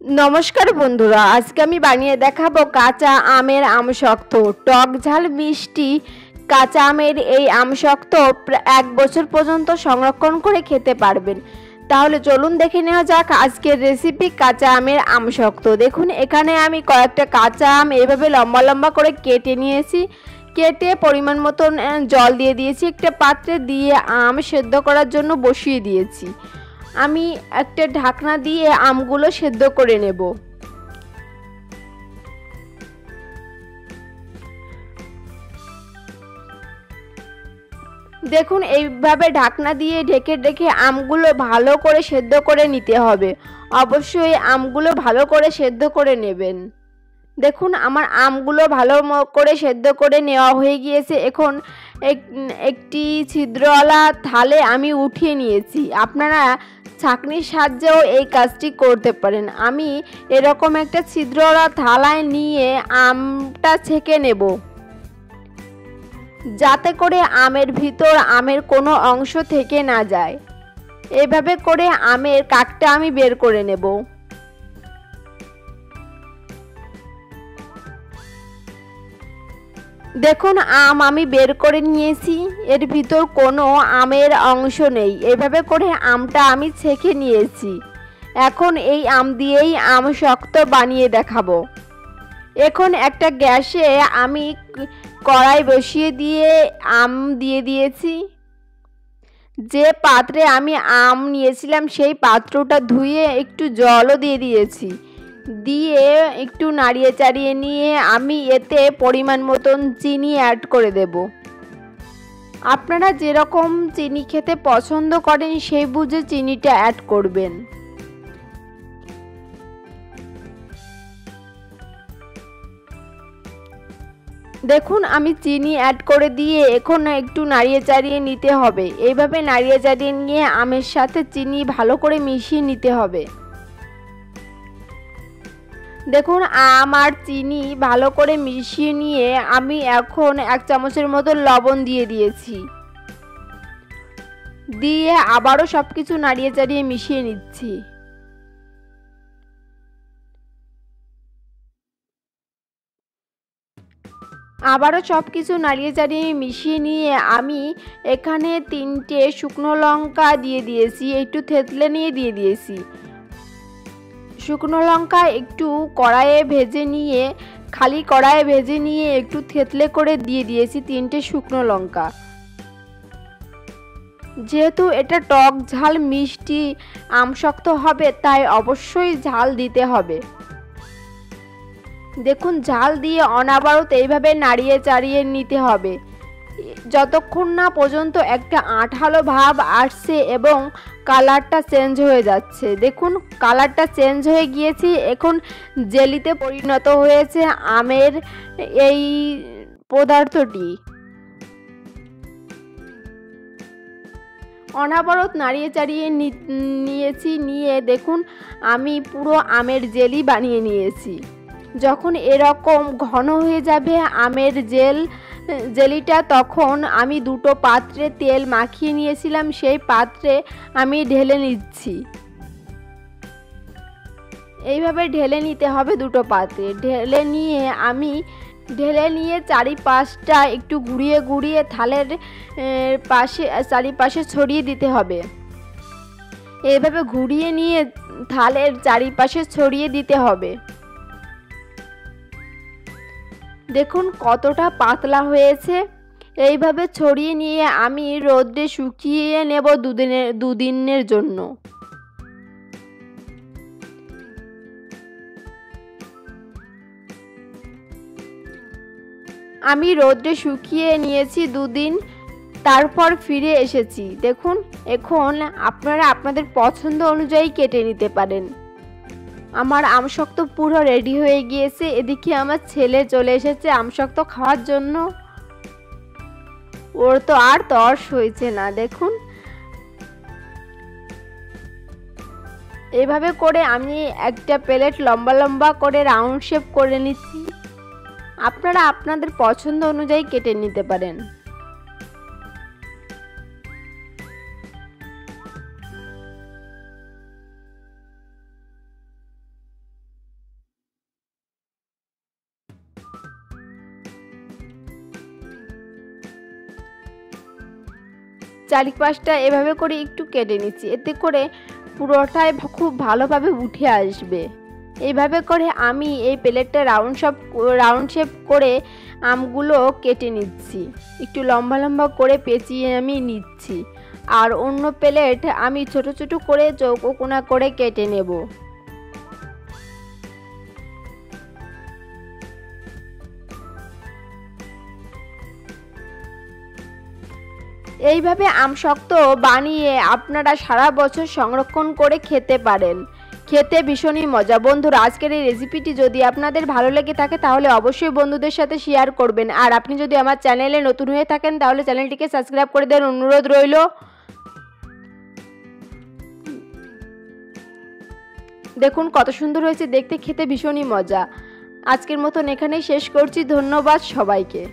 নমস্কার বন্ধুরা, আজকে আমি বানিয়ে দেখাবো কাঁচা আমের আমশক্ত। টক ঝাল মিষ্টি কাঁচা আমের এই আমশক্ত 1 বছর পর্যন্ত সংরক্ষণ করে খেতে পারবেন। তাহলে চলুন দেখে নেওয়া যাক আজকের রেসিপি কাঁচা আমের আমশক্ত। দেখুন এখানে আমি কয়েকটা কাঁচা আম এভাবে লম্বা লম্বা করে কেটে নিয়েছি। কেটে পরিমাণ মতন জল দিয়ে দিয়েছি, একটা পাত্রে দিয়ে আম সেদ্ধ করার জন্য বসিয়ে দিয়েছি। আমি একটা ঢাকনা দিয়ে আমগুলো সেদ্ধ করে নেব। দেখুন এইভাবে ঢাকনা দিয়ে ঢেকে ঢেকে আমগুলো ভালো করে সেদ্ধ করে নিতে হবে। অবশ্যই আমগুলো ভালো করে সেদ্ধ করে নেবেন। দেখুন আমার আমগুলো ভালো করে সেদ্ধ করে নেওয়া হয়ে গিয়েছে। এখন একটি ছিদ্রওয়ালা থালে আমি উঠিয়ে নিয়েছি। আপনারা ছাঁকনির সাহায্যেও এই কাজটি করতে পারেন। আমি এরকম একটা ছিদ্রওয়ালা থালায় নিয়ে আমটা ছেঁকে নেব, যাতে করে আমের ভিতর আমের কোনো অংশ থেকে না যায়। এভাবে করে আমের কাকটা আমি বের করে নেব। দেখুন আম আমি বের করে নিয়েছি, এর ভিতর কোনো আমের অংশ নেই। এভাবে করে আমটা আমি ছেঁকে নিয়েছি। এখন এই আম দিয়েই আম শক্ত বানিয়ে দেখাবো। এখন একটা গ্যাসে আমি কড়াই বসিয়ে দিয়ে আম দিয়ে দিয়েছি। যে পাত্রে আমি আম নিয়েছিলাম সেই পাত্রটা ধুয়ে একটু জলও দিয়ে দিয়েছি। দিয়ে একটু নাড়িয়ে চাড়িয়ে নিয়ে আমি এতে পরিমাণ মতন চিনি অ্যাড করে দেব। আপনারা যেরকম চিনি খেতে পছন্দ করেন সেই বুঝে চিনিটা অ্যাড করবেন। দেখুন আমি চিনি অ্যাড করে দিয়ে এখন একটু নাড়িয়ে চাড়িয়ে নিতে হবে। এইভাবে নাড়িয়ে চাড়িয়ে নিয়ে আমের সাথে চিনি ভালো করে মিশিয়ে নিতে হবে। দেখুন আম আর চিনি ভালো করে মিশিয়ে নিয়ে আমি এখন 1 চামচের মতো লবণ দিয়ে দিয়েছি। দিয়ে আবারও সব কিছু নাড়িয়ে চাড়িয়ে মিশিয়ে নিচ্ছি। আবারও সব কিছু নাড়িয়ে চাড়িয়ে মিশিয়ে নিয়ে আমি এখানে 3টে শুকনো লঙ্কা দিয়ে দিয়েছি, একটু থেতলে নিয়ে দিয়ে দিয়েছি। শুকনো লঙ্কা একটু কড়াইয়ে ভেজে নিয়ে খালি কড়াইয়ে ভেজে নিয়ে একটু থেতলে করে দিয়ে দিয়েছি 3টে শুকনো লঙ্কা। যেহেতু এটা টক ঝাল মিষ্টি আমশক্ত হবে তাই অবশ্যই ঝাল দিতে হবে। দেখুন ঝাল দিয়ে অনবরত এইভাবে নাড়িয়ে চাড়িয়ে নিতে হবে যতক্ষণ না পর্যন্ত একটা আঠালো ভাব আসছে এবং কালারটা চেঞ্জ হয়ে যাচ্ছে। দেখুন কালারটা চেঞ্জ হয়ে গিয়েছে, এখন জেলিতে পরিণত হয়েছে আমের এই পদার্থটি। অনবরত নাড়িয়ে চাড়িয়ে নিয়েছি, নিয়ে দেখুন আমি পুরো আমের জেলি বানিয়ে নিয়েছি। যখন এরকম ঘন হয়ে যাবে আমের জেলিটা, তখন আমি 2টো পাত্রে তেল মাখিয়ে নিয়েছিলাম সেই পাত্রে আমি ঢেলে নিচ্ছি। এইভাবে ঢেলে নিতে হবে 2টো পাত্রে। ঢেলে নিয়ে চারিপাশটা একটু ঘুরিয়ে ঘুরিয়ে থালের চারিপাশে ছড়িয়ে দিতে হবে। এইভাবে ঘুরিয়ে নিয়ে থালের চারিপাশে ছড়িয়ে দিতে হবে। দেখুন কতটা পাতলা হয়েছে। এইভাবে ছড়িয়ে নিয়ে আমি রোদে শুকিয়ে নেব দুদিনের জন্য। আমি রোদে শুকিয়ে নিয়েছি 2 দিন, তারপর ফিরে এসেছি। দেখুন এখন আপনারা আপনাদের পছন্দ অনুযায়ী কেটে নিতে পারেন। আমার আমশক্ত পুরো রেডি হয়ে গিয়েছে। এদিকে আমার ছেলে চলে এসেছে আমশক্ত খাওয়ার জন্য। ওর তো আর তর্স হয়েছে না। দেখুন এভাবে করে আমি একটা প্লেট লম্বা লম্বা করে রাউন্ড শেপ করে নিচ্ছি। আপনারা আপনাদের পছন্দ অনুযায়ী কেটে নিতে পারেন। চারিপাশটা এভাবে করে একটু কেটে নিচ্ছি, এতে করে পুরোটাই খুব ভালোভাবে উঠে আসবে। এইভাবে করে আমি এই প্লেটটা রাউন্ড শেপ করে আমগুলো কেটে নিচ্ছি, একটু লম্বা লম্বা করে পেঁচিয়ে আমি নিচ্ছি। আর অন্য প্লেট আমি ছোট ছোট করে চৌকো কোনা করে কেটে নেব। এইভাবে আমশক্ত বানিয়ে আপনারা সারা বছর সংরক্ষণ করে খেতে পারেন, খেতে ভীষণই মজা। বন্ধুরা, আজকের এই রেসিপিটি যদি আপনাদের ভালো লেগে থাকে তাহলে অবশ্যই বন্ধুদের সাথে শেয়ার করবেন। আর আপনি যদি আমার চ্যানেলে নতুন হয়ে থাকেন তাহলে চ্যানেলটিকে সাবস্ক্রাইব করে দেওয়ার অনুরোধ রইল। দেখুন কত সুন্দর হয়েছে দেখতে, খেতে ভীষণই মজা। আজকের মতন এখানেই শেষ করছি। ধন্যবাদ সবাইকে।